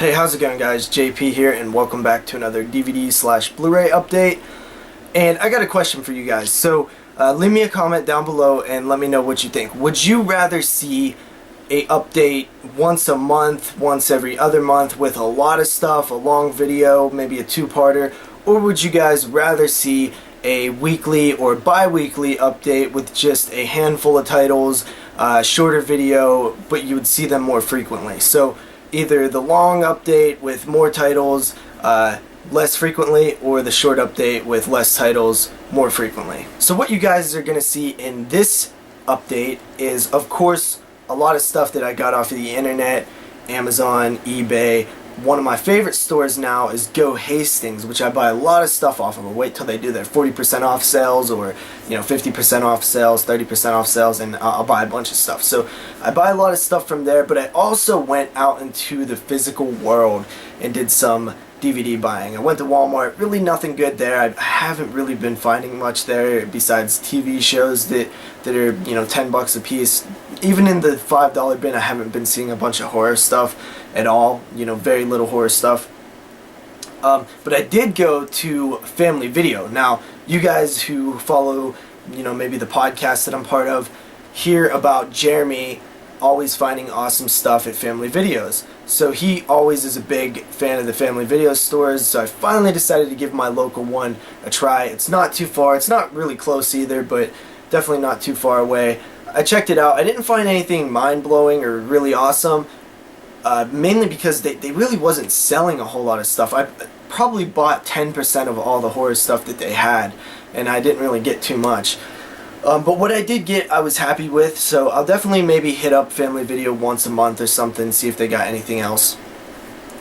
Hey, how's it going, guys? JP here, and welcome back to another DVD/Blu-ray update. And I got a question for you guys. So leave me a comment down below and let me know what you think. Would you rather see a update once a month, once every other month, with a lot of stuff, a long video, maybe a two-parter, or would you guys rather see a weekly or bi-weekly update with just a handful of titles, shorter video, but you would see them more frequently? So either the long update with more titles less frequently, or the short update with less titles more frequently. So what you guys are going to see in this update is, of course, a lot of stuff that I got off of the internet, Amazon, eBay. One of my favorite stores now is Go Hastings, which I buy a lot of stuff off of. I'll wait till they do their 40% off sales, or 50% off sales, 30% off sales, and I'll buy a bunch of stuff. So I buy a lot of stuff from there, but I also went out into the physical world and did some DVD buying. I went to Walmart, really nothing good there. I haven't really been finding much there besides TV shows that are 10 bucks a piece. Even in the $5 bin, I haven't been seeing a bunch of horror stuff at all, very little horror stuff. But I did go to Family Video. Now, you guys who follow, maybe the podcast that I'm part of, hear about Jeremy always finding awesome stuff at Family Videos. So he always is a big fan of the Family Video stores, so I finally decided to give my local one a try. It's not too far, it's not really close either, but definitely not too far away. I checked it out. I didn't find anything mind-blowing or really awesome, mainly because they really wasn't selling a whole lot of stuff. I probably bought 10% of all the horror stuff that they had, and I didn't really get too much. But what I did get, I was happy with, so I'll definitely maybe hit up Family Video once a month or something, see if they got anything else.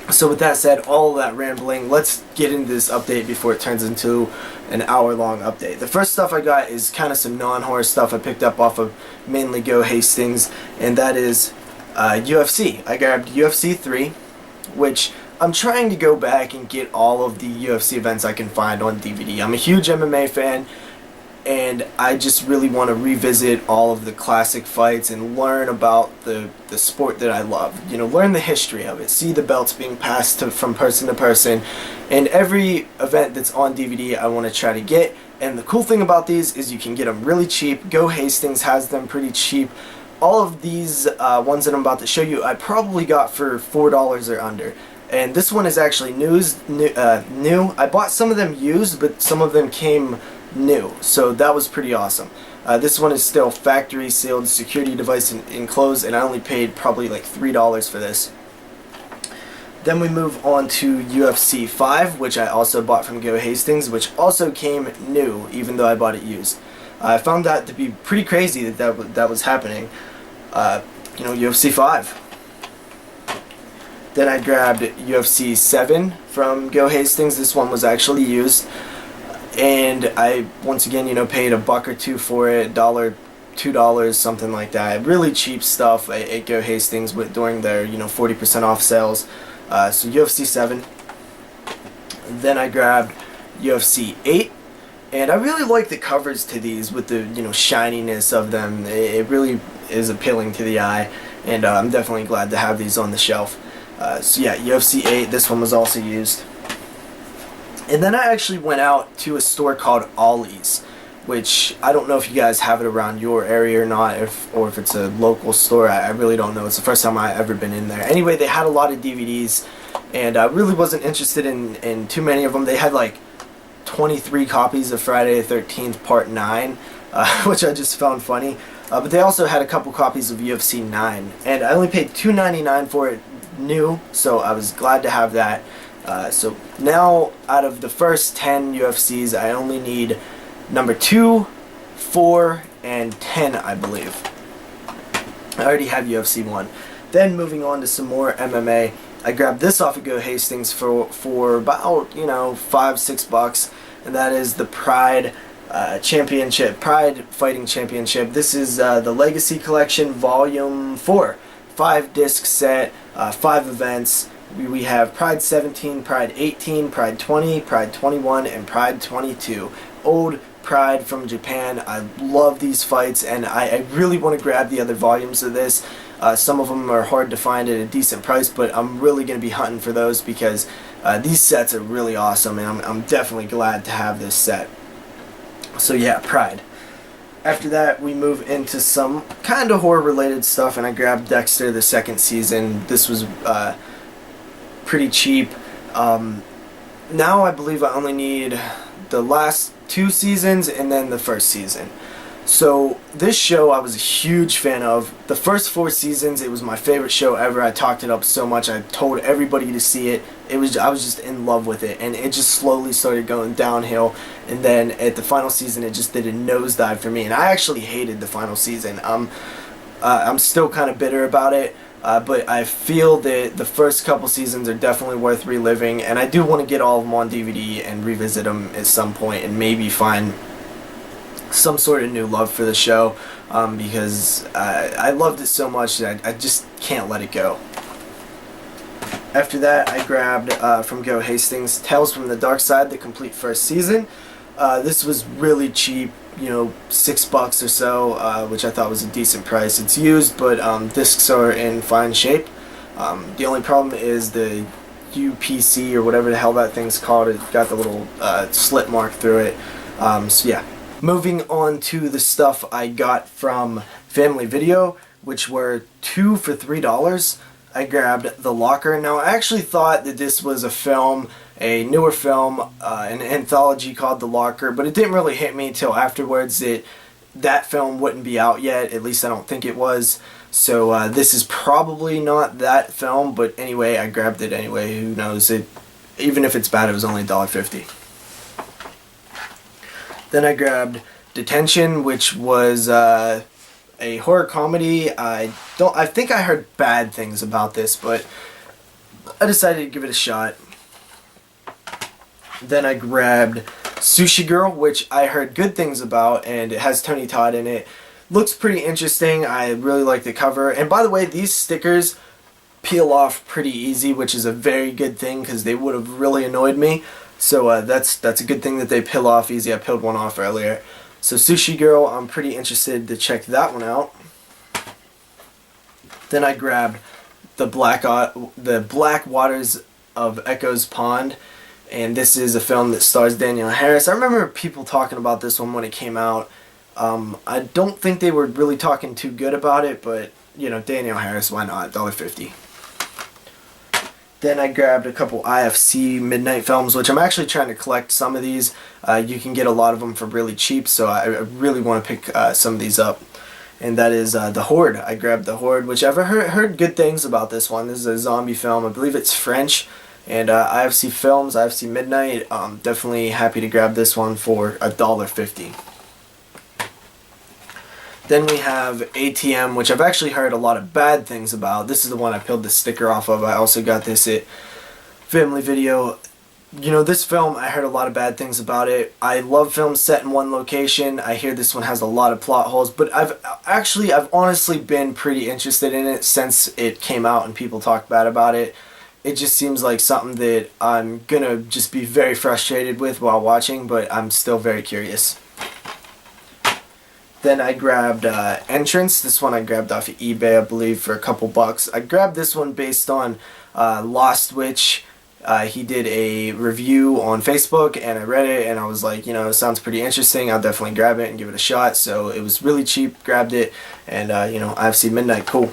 So with that said, all of that rambling, let's get into this update before it turns into an hour-long update. The first stuff I got is kind of some non-horror stuff I picked up off of mainly Go Hastings, and that is UFC. I grabbed UFC 3, which I'm trying to go back and get all of the UFC events I can find on DVD. I'm a huge MMA fan, and I just really want to revisit all of the classic fights and learn about the sport that I love. Learn the history of it, see the belts being passed from person to person, and every event that's on DVD I want to try to get. And the cool thing about these is you can get them really cheap. Go Hastings has them pretty cheap. All of these ones that I'm about to show you, I probably got for $4 or under. And this one is actually new. I bought some of them used, but some of them came new, so that was pretty awesome. This one is still factory sealed, security device enclosed, and I only paid probably like $3 for this. Then we move on to UFC 5, which I also bought from Go Hastings, which also came new, even though I bought it used. I found that to be pretty crazy that was happening. UFC 5. Then I grabbed UFC 7 from Go Hastings. This one was actually used. And I, once again, paid $1 or $2 for it, $1, $2, something like that. Really cheap stuff at Go Hastings during their, 40% off sales. So UFC 7. Then I grabbed UFC 8. And I really like the covers to these with the, shininess of them. It really is appealing to the eye. And I'm definitely glad to have these on the shelf. So yeah, UFC 8, this one was also used. And then I actually went out to a store called Ollie's, which I don't know if you guys have it around your area or not, or if it's a local store. I really don't know. It's the first time I've ever been in there. Anyway, they had a lot of DVDs, and I really wasn't interested in too many of them. They had like 23 copies of Friday the 13th Part 9, which I just found funny. But they also had a couple copies of UFC 9, and I only paid $2.99 for it new, so I was glad to have that. So now, out of the first 10 UFCs, I only need number 2, 4, and 10, I believe. I already have UFC 1. Then moving on to some more MMA, I grabbed this off of Go Hastings for about, $5-6, and that is the Pride Championship, Pride Fighting Championship. This is the Legacy Collection Volume 4, 5-disc set, 5 events. We have Pride 17, Pride 18, Pride 20, Pride 21, and Pride 22. Old Pride from Japan. I love these fights, and I really want to grab the other volumes of this. Some of them are hard to find at a decent price, but I'm really going to be hunting for those because these sets are really awesome, and I'm definitely glad to have this set. So yeah, Pride. After that, we move into some kind of horror-related stuff, and I grabbed Dexter, the second season. This was pretty cheap. Now I believe I only need the last 2 seasons and then the first season. So this show I was a huge fan of. The first 4 seasons, it was my favorite show ever. I talked it up so much. I told everybody to see it. I was just in love with it, and it just slowly started going downhill. And then at the final season, it just did a nosedive for me. And I actually hated the final season. I'm still kind of bitter about it. But I feel that the first couple seasons are definitely worth reliving, and I do want to get all of them on DVD and revisit them at some point and maybe find some sort of new love for the show, because I loved it so much that I just can't let it go. After that, I grabbed from Go Hastings Tales from the Dark Side, the complete first season. This was really cheap, you know, $6 or so, which I thought was a decent price. It's used, but discs are in fine shape. The only problem is the UPC or whatever the hell that thing's called. It got the little slit mark through it. So yeah. Moving on to the stuff I got from Family Video, which were 2 for $3. I grabbed The Locker. Now, I actually thought that this was a film, a newer film, an anthology called The Locker, but it didn't really hit me until afterwards that that film wouldn't be out yet. At least I don't think it was. So this is probably not that film, but anyway, I grabbed it anyway. Who knows? Even if it's bad, it was only $1.50. Then I grabbed Detention, which was a horror comedy. I think I heard bad things about this, but I decided to give it a shot. Then I grabbed Sushi Girl, which I heard good things about, and it has Tony Todd in it. Looks pretty interesting. I really like the cover. And by the way, these stickers peel off pretty easy, which is a very good thing because they would have really annoyed me. So that's a good thing that they peel off easy. I peeled one off earlier. So Sushi Girl, I'm pretty interested to check that one out. Then I grabbed the Black Waters of Echo's Pond, and this is a film that stars Danielle Harris. I remember people talking about this one when it came out. I don't think they were really talking too good about it, but you know, Danielle Harris, why not? $1.50. Then I grabbed a couple IFC midnight films, which I'm actually trying to collect some of these. You can get a lot of them for really cheap, so I really want to pick some of these up. And that is The Horde. I grabbed The Horde, which I've heard good things about this one. This is a zombie film. I believe it's French. And IFC Films, IFC Midnight. Definitely happy to grab this one for $1.50. Then we have ATM, which I've actually heard a lot of bad things about. This is the one I peeled the sticker off of. I also got this at Family Video. You know, this film, I heard a lot of bad things about it. I love films set in one location. I hear this one has a lot of plot holes, but I've honestly been pretty interested in it since it came out and people talk bad about it. It just seems like something that I'm gonna just be very frustrated with while watching, but I'm still very curious. Then I grabbed Entrance. This one I grabbed off of eBay, I believe, for a couple bucks. I grabbed this one based on Lost Witch. He did a review on Facebook, and I read it, and I was like, you know, it sounds pretty interesting. I'll definitely grab it and give it a shot. So it was really cheap, grabbed it, and, you know, IFC Midnight, cool.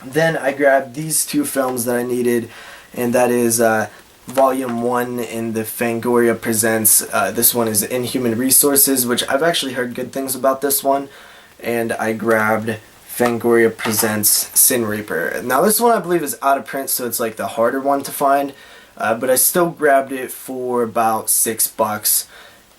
Then I grabbed these 2 films that I needed, and that is Volume 1 in the Fangoria Presents. This one is Inhuman Resources, which I've actually heard good things about this one. And I grabbed Fangoria Presents Sin Reaper. Now this one I believe is out of print, so it's like the harder one to find. But I still grabbed it for about $6.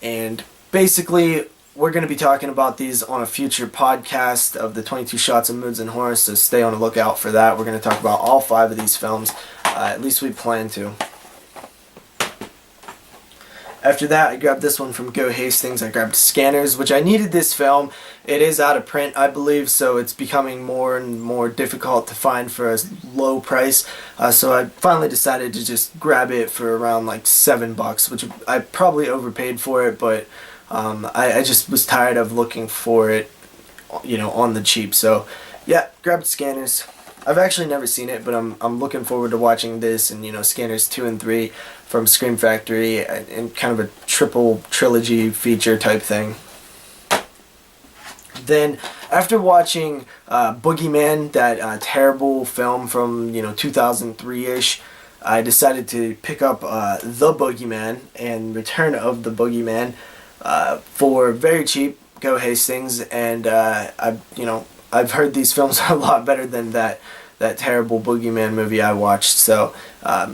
And basically, we're going to be talking about these on a future podcast of the 22 Shots of Moods and Horror, so stay on the lookout for that. We're going to talk about all 5 of these films. At least we plan to. After that, I grabbed this one from Go Hastings. I grabbed Scanners, which I needed this film. It is out of print, I believe, so it's becoming more and more difficult to find for a low price. So I finally decided to just grab it for around like $7, which I probably overpaid for it, but I just was tired of looking for it you know, on the cheap. So yeah, grab Scanners. I've actually never seen it, but I'm looking forward to watching this and, you know, Scanners 2 and 3 from Scream Factory and kind of a triple trilogy feature type thing. Then after watching Boogeyman, that terrible film from, you know, 2003-ish, I decided to pick up The Boogeyman and Return of the Boogeyman for very cheap. Go Hastings, and I've heard these films are a lot better than that terrible Boogeyman movie I watched, so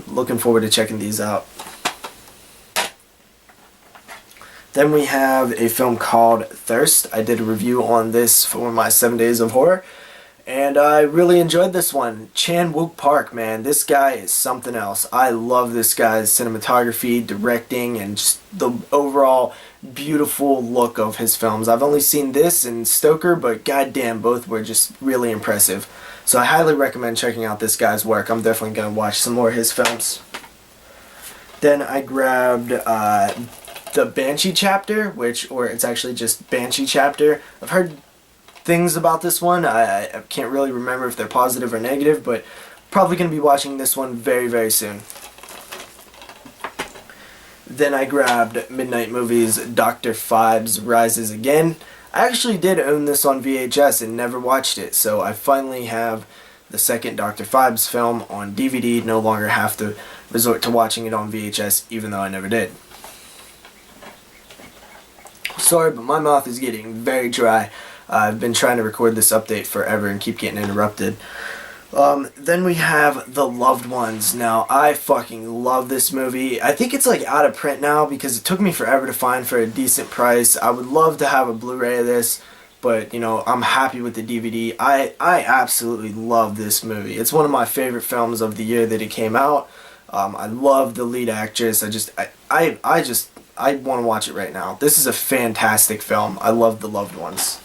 looking forward to checking these out. Then we have a film called Thirst. I did a review on this for my 7 Days of Horror, and I really enjoyed this one. Chan-wook Park, man, this guy is something else. I love this guy's cinematography, directing, and just the overall beautiful look of his films. I've only seen this and Stoker, but goddamn, both were just really impressive. So I highly recommend checking out this guy's work. I'm definitely going to watch some more of his films. Then I grabbed the Banshee chapter, or it's actually just Banshee chapter. I've heard things about this one. I can't really remember if they're positive or negative, but probably going to be watching this one very, very soon. Then I grabbed Midnight Movies' Dr. Phibes Rises Again. I actually did own this on VHS and never watched it, so I finally have the second Dr. Phibes film on DVD, no longer have to resort to watching it on VHS, even though I never did. Sorry, but my mouth is getting very dry. I've been trying to record this update forever and keep getting interrupted. Then we have The Loved Ones. Now, I fucking love this movie. I think it's like out of print now because it took me forever to find for a decent price. I would love to have a Blu-ray of this, but, you know, I'm happy with the DVD. I absolutely love this movie. It's one of my favorite films of the year that it came out. I love the lead actress. I want to watch it right now. This is a fantastic film. I love The Loved Ones.